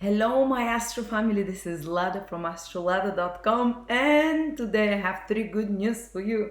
Hello, my Astro family. This is Lada from astrolada.com, and today I have three good news for you.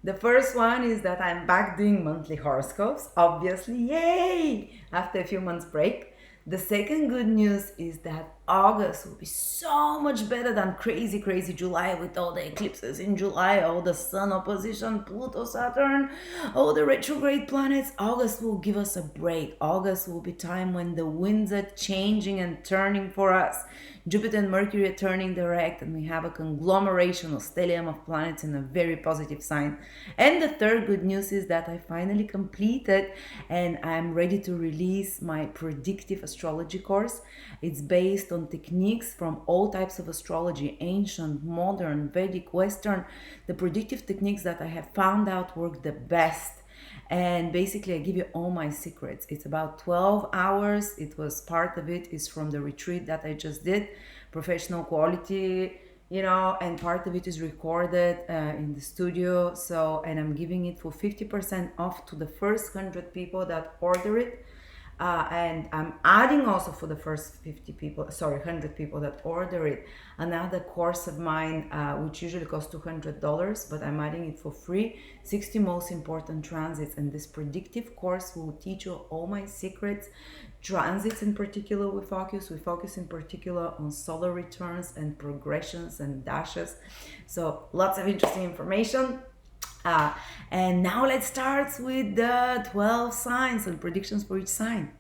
The first one is that I'm back doing monthly horoscopes, obviously, yay! After a few months break. The second good news is that August will be so much better than crazy July with all the eclipses in July, all the sun opposition, Pluto, Saturn, all the retrograde planets. August will give us a break. August will be time when the winds are changing and turning for us. Jupiter and Mercury are turning direct, and we have a conglomeration or stellium of planets in a very positive sign. And the third good news is that I finally completed and I'm ready to release my predictive astrology course. It's based on techniques from all types of astrology, ancient, modern, Vedic, Western, the predictive techniques that I have found out work the best. And basically I give you all my secrets. It's about 12 hours. It was part of it is from the retreat that I just did, professional quality, and part of it is recorded in the studio. So, and I'm giving it for 50% off to the first 100 people that order it. And I'm adding also for the first 100 people that order it, another course of mine, which usually costs $200, but I'm adding it for free, 60 most important transits. And this predictive course will teach you all my secrets. Transits in particular, we focus in particular on solar returns and progressions and dashes. So lots of interesting information. Uh, and now let's start with the 12 signs and predictions for each sign.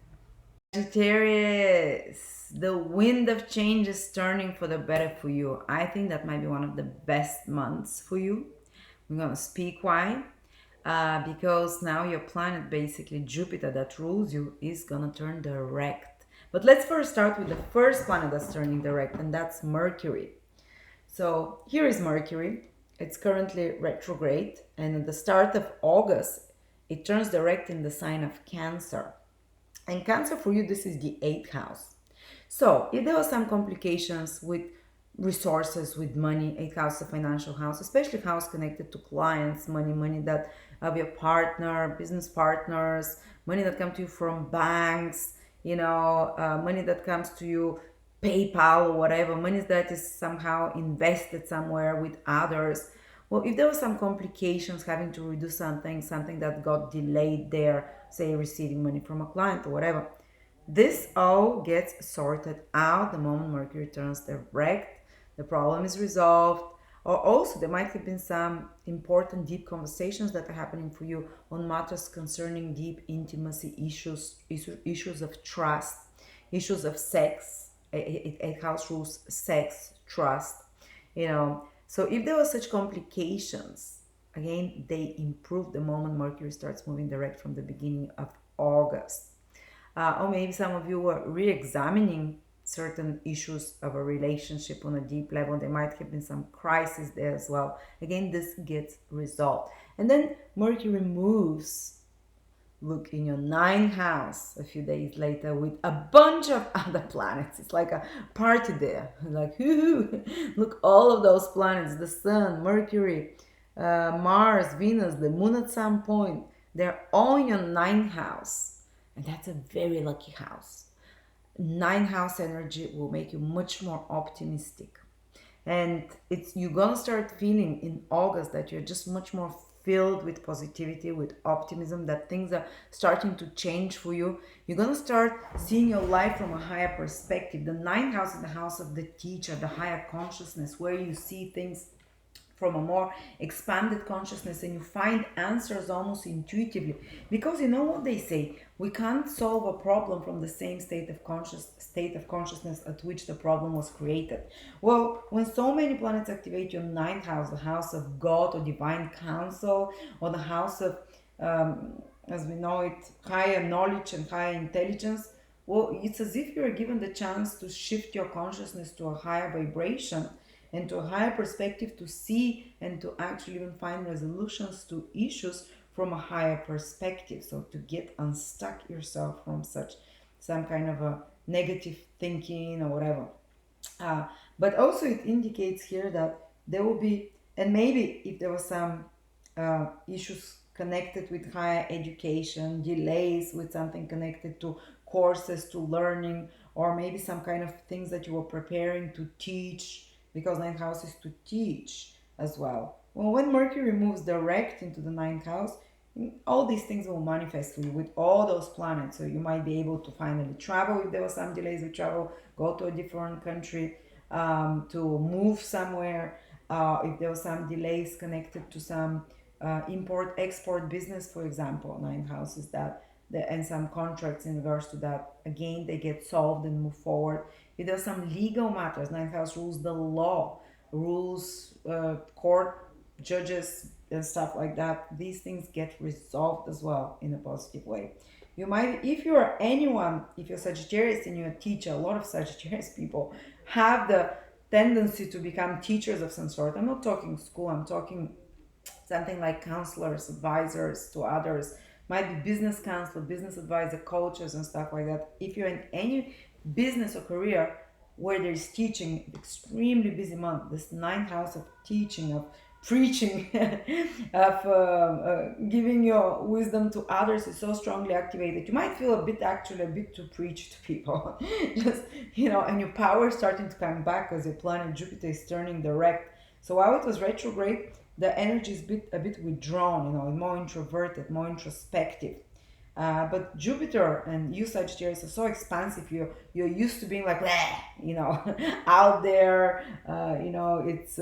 Sagittarius, the wind of change is turning for the better for you. I think that might be one of the best months for you. I'm going to speak why. Because now your planet, basically Jupiter that rules you, is going to turn direct. But let's first start with the first planet that's turning direct, and that's Mercury. So here is Mercury. It's currently retrograde, and at the start of August, it turns direct in the sign of Cancer. And Cancer for you, this is the 8th house. So if there were some complications with resources, with money, 8th house, a financial house, especially house connected to clients, money that of your partner, business partners, money that come to you from banks, money that comes to you PayPal or whatever, money that is somehow invested somewhere with others. Well, if there were some complications having to redo something that got delayed there, say receiving money from a client or whatever, this all gets sorted out the moment Mercury turns direct. The problem is resolved. Or also there might have been some important deep conversations that are happening for you on matters concerning deep intimacy issues of trust, issues of sex. It house rules sex, trust, So if there were such complications, again, they improve the moment Mercury starts moving direct from the beginning of August. Or maybe some of you were re-examining certain issues of a relationship on a deep level. There might have been some crisis there as well. Again, this gets resolved. And then Mercury moves, look, in your 9th house a few days later with a bunch of other planets. It's like a party there. Like, look, all of those planets, the Sun, Mercury, Mars, Venus, the Moon at some point, they're all in your 9th house. And that's a very lucky house. 9th house energy will make you much more optimistic. And you're gonna start feeling in August that you're just much more filled with positivity, with optimism, that things are starting to change for you. You're gonna start seeing your life from a higher perspective. The 9th house is the house of the teacher, the higher consciousness, where you see things from a more expanded consciousness and you find answers almost intuitively. Because you know what they say, we can't solve a problem from the same state of consciousness at which the problem was created. Well, when so many planets activate your 9th house, the house of God or divine counsel, or the house of as we know it, higher knowledge and higher intelligence, well, it's as if you're given the chance to shift your consciousness to a higher vibration and to a higher perspective, to see and to actually even find resolutions to issues from a higher perspective. So to get unstuck yourself from some kind of a negative thinking or whatever. But also it indicates here that there will be, and maybe if there were some issues connected with higher education, delays with something connected to courses, to learning, or maybe some kind of things that you were preparing to teach, because ninth house is to teach as well. Well, when Mercury moves direct into the ninth house, all these things will manifest for you with all those planets. So you might be able to finally travel if there were some delays with travel, go to a different country, to move somewhere. If there were some delays connected to some import export business, for example, ninth house is that. And some contracts in regards to that, again, they get solved and move forward. If there's some legal matters, ninth house rules the law, rules court judges and stuff like that. These things get resolved as well in a positive way. You might, if you're anyone, if you're Sagittarius and you're a teacher, a lot of Sagittarius people have the tendency to become teachers of some sort. I'm not talking school, I'm talking something like counselors, advisors to others, might be business counselor, business advisor, coaches, and stuff like that. If you're in any business or career where there's teaching, extremely busy month, this ninth house of teaching, of preaching, of giving your wisdom to others is so strongly activated. You might feel a bit, actually, a bit to preach to people. Just, and your power is starting to come back as your planet Jupiter is turning direct. So while it was retrograde, the energy is a bit withdrawn, more introverted, more introspective. But Jupiter and you Sagittarius are so expansive. You're used to being like, "Bleh," out there. It's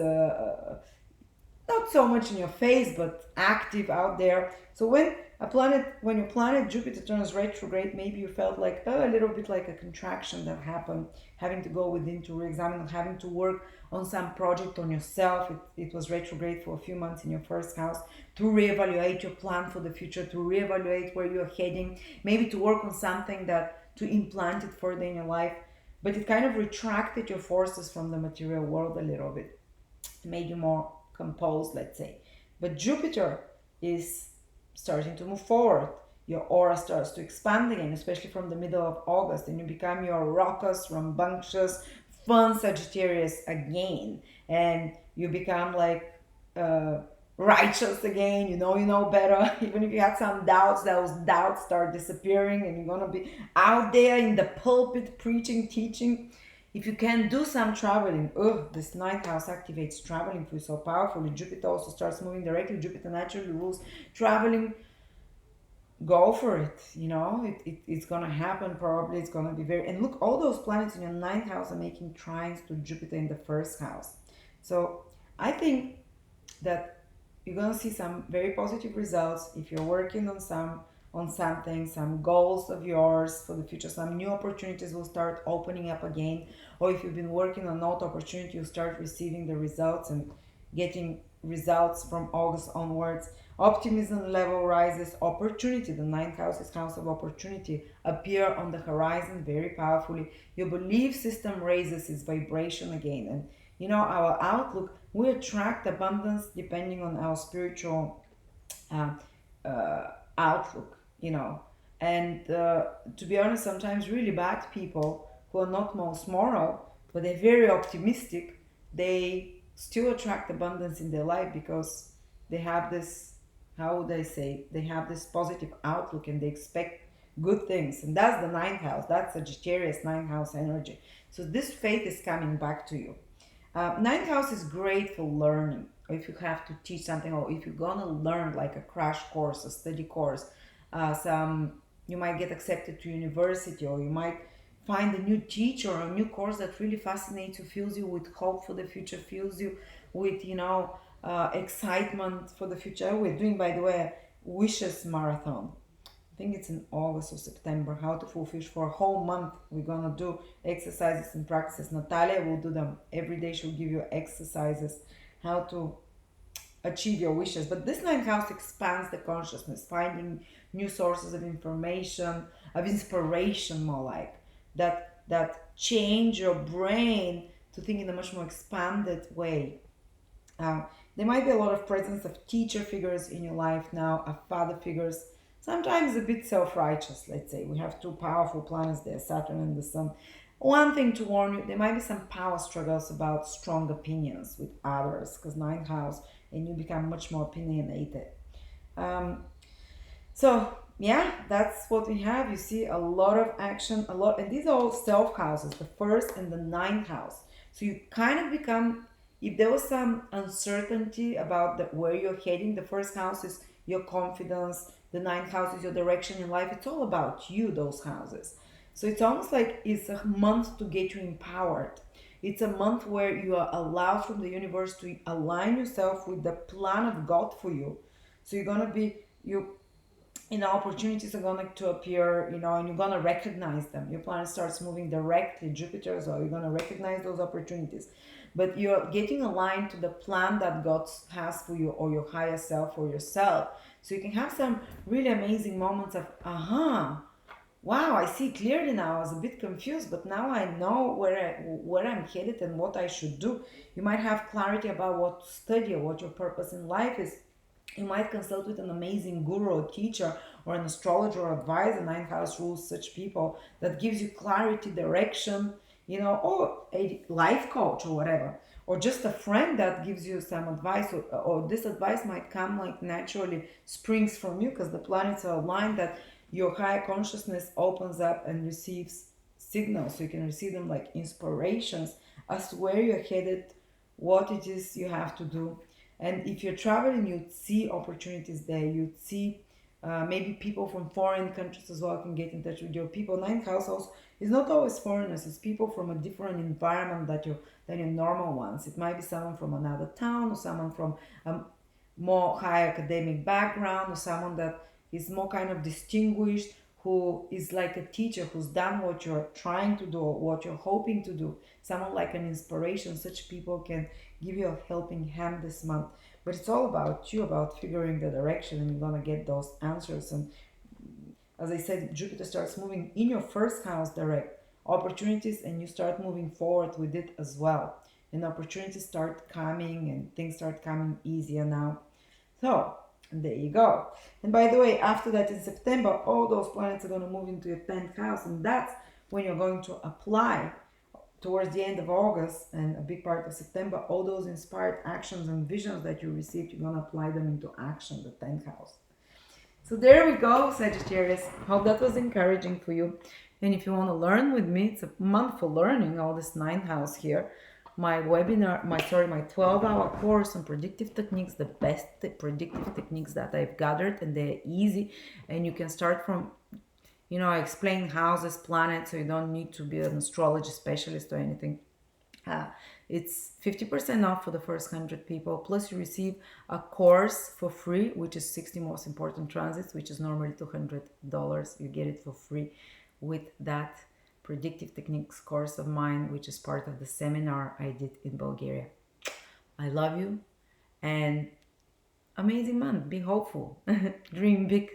not so much in your face, but active out there. So when your planet Jupiter turns retrograde, maybe you felt like a little bit like a contraction that happened, having to go within to re-examine, having to work on some project on yourself. It was retrograde for a few months in your first house to reevaluate your plan for the future, to reevaluate where you're heading, maybe to work on something that to implant it further in your life. But it kind of retracted your forces from the material world a little bit, made you more composed, let's say. But Jupiter is starting to move forward. Your aura starts to expand again, especially from the middle of August, and you become your raucous, rambunctious, fun Sagittarius again, and you become like righteous again. You know better. Even if you had some doubts, those doubts start disappearing, and you're gonna be out there in the pulpit preaching, teaching. If you can do some traveling, this ninth house activates traveling for you so powerfully. Jupiter also starts moving directly. Jupiter naturally rules traveling. Go for it. It's gonna happen. Probably it's gonna be very. And look, all those planets in your ninth house are making trines to Jupiter in the first house. So I think that you're gonna see some very positive results if you're working on something, some goals of yours for the future, some new opportunities will start opening up again. Or if you've been working on an old opportunity, you'll start receiving the results and getting results from August onwards. Optimism level rises, opportunity, the ninth house is house of opportunity, appear on the horizon very powerfully. Your belief system raises its vibration again. And our outlook, we attract abundance depending on our spiritual uh, outlook. And to be honest, sometimes really bad people who are not most moral, but they're very optimistic, they still attract abundance in their life because they have this, how would I say, they have this positive outlook and they expect good things. And that's the ninth house, that's Sagittarius ninth house energy. So this faith is coming back to you. Ninth house is great for learning, or if you have to teach something, or if you're gonna learn like a crash course, a study course, some you might get accepted to university, or you might find a new teacher or a new course that really fascinates you, fills you with hope for the future, fills you with excitement for the future. We're doing, by the way, wishes marathon. I think it's in August or September, how to fulfill for a whole month. We're gonna do exercises and practices. Natalia will do them every day. She'll give you exercises, how to achieve your wishes. But this ninth house expands the consciousness, finding new sources of information, of inspiration, more like that change your brain to think in a much more expanded way. There might be a lot of presence of teacher figures in your life now, of father figures, sometimes a bit self-righteous, let's say. We have two powerful planets there, Saturn and the Sun. One thing to warn you, there might be some power struggles about strong opinions with others, because ninth house, and you become much more opinionated. Um, so yeah, that's what we have. You see a lot of action, a lot, and these are all self houses, the first and the ninth house. So you kind of become, if there was some uncertainty about where you're heading, the first house is your confidence, the ninth house is your direction in life. It's all about you, those houses. So it's almost like it's a month to get you empowered. It's a month where you are allowed from the universe to align yourself with the plan of God for you. So you're gonna be you opportunities are going to appear, and you're going to recognize them. Your planet starts moving directly, Jupiter as well. You're going to recognize those opportunities, but you're getting aligned to the plan that God has for you, or your higher self, or yourself. So you can have some really amazing moments of wow, I see clearly now. I was a bit confused, but now I know where I'm headed and what I should do. You might have clarity about what to study or what your purpose in life is. You might consult with an amazing guru or teacher or an astrologer or advisor, ninth house rules, such people that gives you clarity, direction, or a life coach or whatever. Or just a friend that gives you some advice, or this advice might come like naturally springs from you because the planets are aligned that your higher consciousness opens up and receives signals. So you can receive them like inspirations as to where you're headed, what it is you have to do. And if you're traveling, you'd see opportunities there. You'd see maybe people from foreign countries as well can get in touch with your people. Ninth house also is not always foreigners. It's people from a different environment than your normal ones. It might be someone from another town, or someone from a more high academic background, or someone that is more kind of distinguished, who is like a teacher who's done what you're trying to do or what you're hoping to do. Someone like an inspiration. Such people can give you a helping hand this month. But it's all about you, about figuring the direction, and you're gonna get those answers. And as I said, Jupiter starts moving in your first house direct opportunities, and you start moving forward with it as well. And opportunities start coming, and things start coming easier now. So there you go. And by the way, after that in September, all those planets are going to move into your 10th house, and that's when you're going to apply towards the end of August and a big part of September. All those inspired actions and visions that you received, you're going to apply them into action, the 10th house. So there we go, Sagittarius. Hope that was encouraging for you. And if you want to learn with me, it's a month for learning all this ninth house here. My webinar, my 12-hour course on predictive techniques, the best predictive techniques that I've gathered, and they're easy. And you can start from, I explain houses, planets, so you don't need to be an astrology specialist or anything. Uh, it's 50% off for the first 100 people. Plus, you receive a course for free, which is 60 most important transits, which is normally $200. You get it for free with that predictive techniques course of mine, which is part of the seminar I did in Bulgaria. I love you, and amazing month. Be hopeful. Dream big.